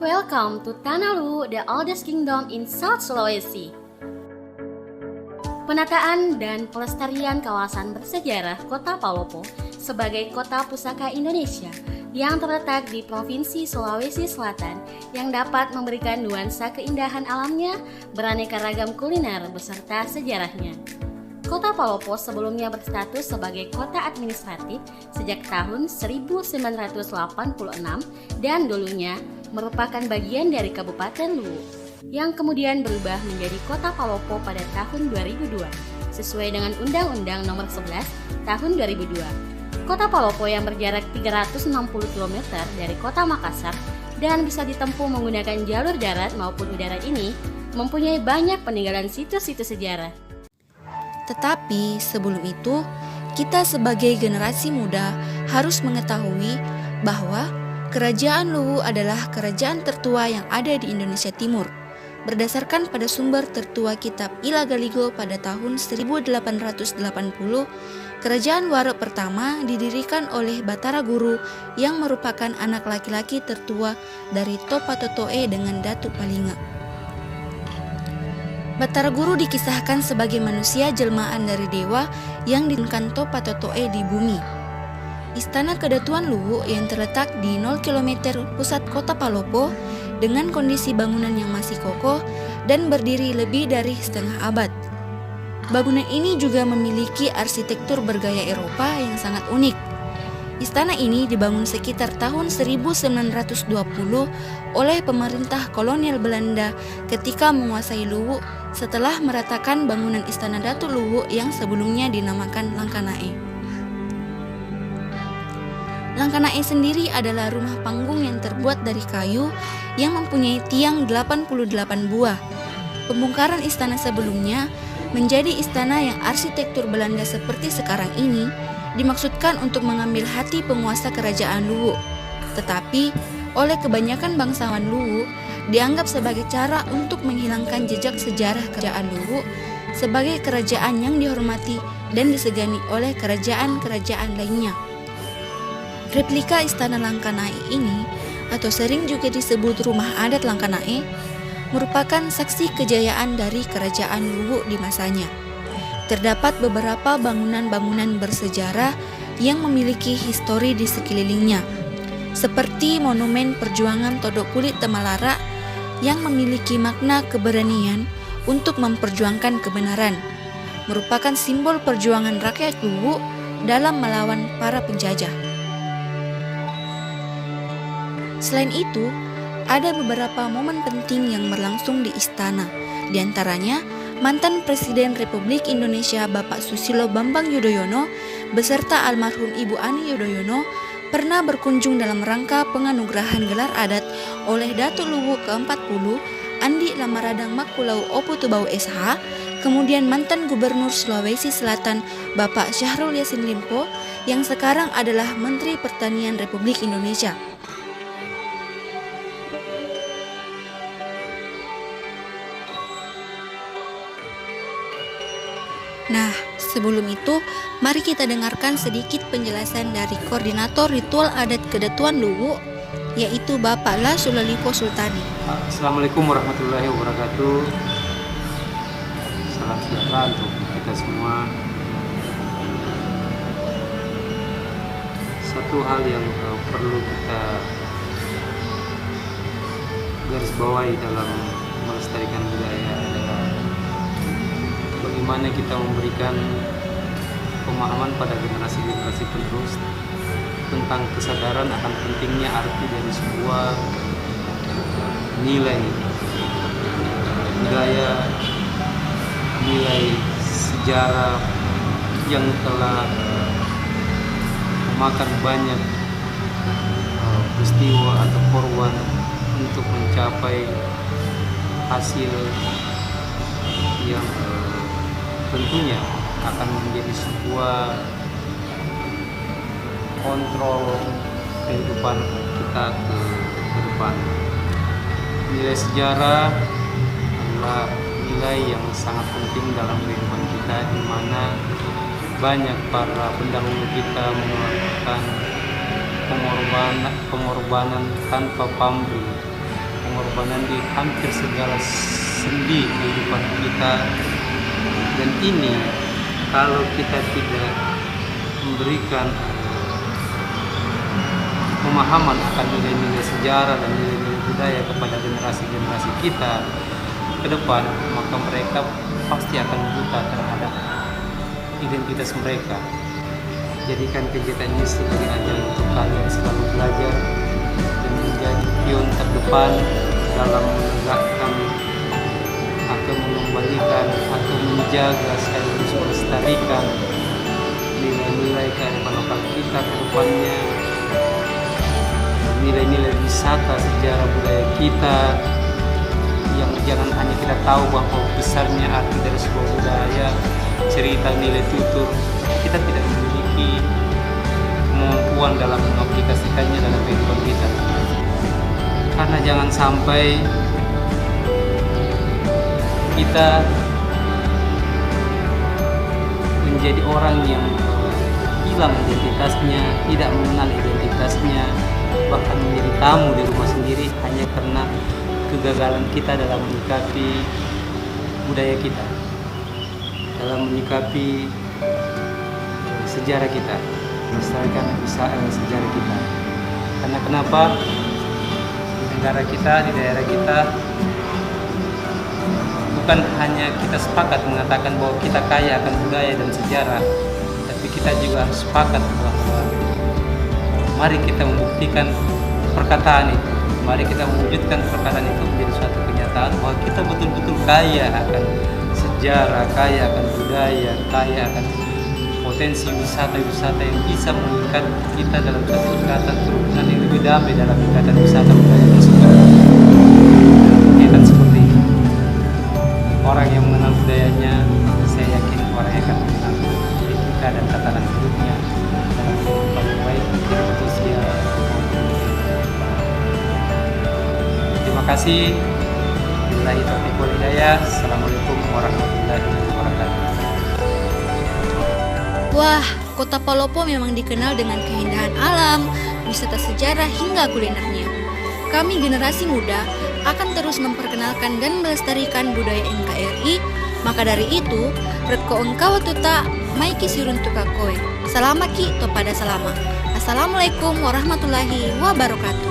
Welcome to Tanah Luwu, the oldest kingdom in South Sulawesi. Penataan dan pelestarian kawasan bersejarah Kota Palopo sebagai kota pusaka Indonesia yang terletak di Provinsi Sulawesi Selatan yang dapat memberikan nuansa keindahan alamnya, beraneka ragam kuliner beserta sejarahnya. Kota Palopo sebelumnya berstatus sebagai kota administratif sejak tahun 1986 dan dulunya merupakan bagian dari Kabupaten Luwu yang kemudian berubah menjadi Kota Palopo pada tahun 2002 sesuai dengan Undang-Undang Nomor 11 Tahun 2002. Kota Palopo yang berjarak 360 km dari Kota Makassar dan bisa ditempuh menggunakan jalur darat maupun udara ini mempunyai banyak peninggalan situs-situs sejarah. Tetapi sebelum itu, kita sebagai generasi muda harus mengetahui bahwa Kerajaan Luwu adalah kerajaan tertua yang ada di Indonesia Timur. Berdasarkan pada sumber tertua kitab Ila Galigo pada tahun 1880, Kerajaan Waro pertama didirikan oleh Batara Guru yang merupakan anak laki-laki tertua dari Topa Totoe dengan Datuk Palinga. Batara Guru dikisahkan sebagai manusia jelmaan dari dewa yang diturunkan Topa Totoe di bumi. Istana Kedatuan Luwu yang terletak di 0 km pusat kota Palopo dengan kondisi bangunan yang masih kokoh dan berdiri lebih dari setengah abad. Bangunan ini juga memiliki arsitektur bergaya Eropa yang sangat unik. Istana ini dibangun sekitar tahun 1920 oleh pemerintah kolonial Belanda ketika menguasai Luwu setelah meratakan bangunan Istana Datu Luwu yang sebelumnya dinamakan Langkanae. Langkanae sendiri adalah rumah panggung yang terbuat dari kayu yang mempunyai tiang 88 buah. Pembongkaran istana sebelumnya menjadi istana yang arsitektur Belanda seperti sekarang ini dimaksudkan untuk mengambil hati penguasa kerajaan Luwu. Tetapi oleh kebanyakan bangsawan Luwu dianggap sebagai cara untuk menghilangkan jejak sejarah kerajaan Luwu sebagai kerajaan yang dihormati dan disegani oleh kerajaan-kerajaan lainnya. Replika Istana Langkanae ini, atau sering juga disebut Rumah Adat Langkanae, merupakan saksi kejayaan dari Kerajaan Luwu di masanya. Terdapat beberapa bangunan-bangunan bersejarah yang memiliki histori di sekelilingnya, seperti Monumen Perjuangan Todok Kulit Temalara yang memiliki makna keberanian untuk memperjuangkan kebenaran, merupakan simbol perjuangan rakyat Luwu dalam melawan para penjajah. Selain itu, ada beberapa momen penting yang berlangsung di istana. Di antaranya, mantan Presiden Republik Indonesia Bapak Susilo Bambang Yudhoyono beserta almarhum Ibu Ani Yudhoyono pernah berkunjung dalam rangka penganugerahan gelar adat oleh Datuk Luwu ke-40 Andi Lamaradang Makulau Oputubau SH, kemudian mantan Gubernur Sulawesi Selatan Bapak Syahrul Yassin Limpo yang sekarang adalah Menteri Pertanian Republik Indonesia. Nah, sebelum itu, mari kita dengarkan sedikit penjelasan dari Koordinator Ritual Adat Kedatuan Luwu, yaitu Bapak La Sulalipo Sultani. Assalamualaikum warahmatullahi wabarakatuh. Salam sejahtera untuk kita semua. Satu hal yang perlu kita garis bawahi dalam melestarikan budaya adalah bagaimana kita memberikan pemahaman pada generasi-generasi penerus tentang kesadaran akan pentingnya arti dari sebuah nilai budaya, nilai sejarah yang telah memakan banyak peristiwa atau korban untuk mencapai hasil yang tentunya akan menjadi sebuah kontrol kehidupan kita ke depan. Nilai sejarah adalah nilai yang sangat penting dalam kehidupan kita, di mana banyak para pendahulu kita melakukan pengorbanan tanpa pamrih pengorbanan di hampir segala sendi kehidupan kita. Dan ini kalau kita tidak memberikan pemahaman akan nilai-nilai sejarah dan nilai-nilai budaya kepada generasi-generasi kita ke depan, maka mereka pasti akan buta terhadap identitas mereka. Jadikan kegiatan ini sebagai ajang untuk kalian selalu belajar dan menjadi pion terdepan dalam menegakkan atau mengembalikan atau menjaga sekaligus melestarikan nilai-nilai kearifan lokal kita ke depannya, nilai-nilai wisata sejarah budaya kita yang jangan hanya kita tahu bahwa besarnya arti dari sebuah budaya, cerita, nilai tutur, kita tidak memiliki kemampuan dalam mengaplikasikannya dalam kehidupan kita. Karena jangan sampai kita menjadi orang yang hilang identitasnya, tidak mengenal identitasnya, bahkan menjadi tamu di rumah sendiri hanya karena kegagalan kita dalam menyikapi budaya kita, dalam menyikapi sejarah kita, melestarikan sejarah kita. Karena kenapa? Di negara kita, di daerah kita, bukan hanya kita sepakat mengatakan bahwa kita kaya akan budaya dan sejarah, tapi kita juga harus sepakat bahwa mari kita membuktikan perkataan itu. Mari kita mewujudkan perkataan itu menjadi suatu kenyataan bahwa kita betul-betul kaya akan sejarah, kaya akan budaya, kaya akan potensi wisata-wisata yang bisa mengikat kita dalam suatu ikatan kerukunan yang lebih damai dalam ikatan wisata budaya tersebut. Kegiatan seperti ini, orang yang mengenal budayanya, saya yakin orang yang akan mengenal etika dan tatanan hidupnya dalam kehidupan yang baik hidup sosial. Terima kasih. Billahi taufiq wal hidayah. Assalamualaikum warahmatullahi wabarakatuh. Wah, Kota Palopo memang dikenal dengan keindahan alam, wisata sejarah hingga kulinernya. Kami generasi muda akan terus memperkenalkan dan melestarikan budaya NKRI. Maka dari itu, Retko engkau tuta maiki sirun tukakoe. Salamaki topada salama. Assalamualaikum warahmatullahi wabarakatuh.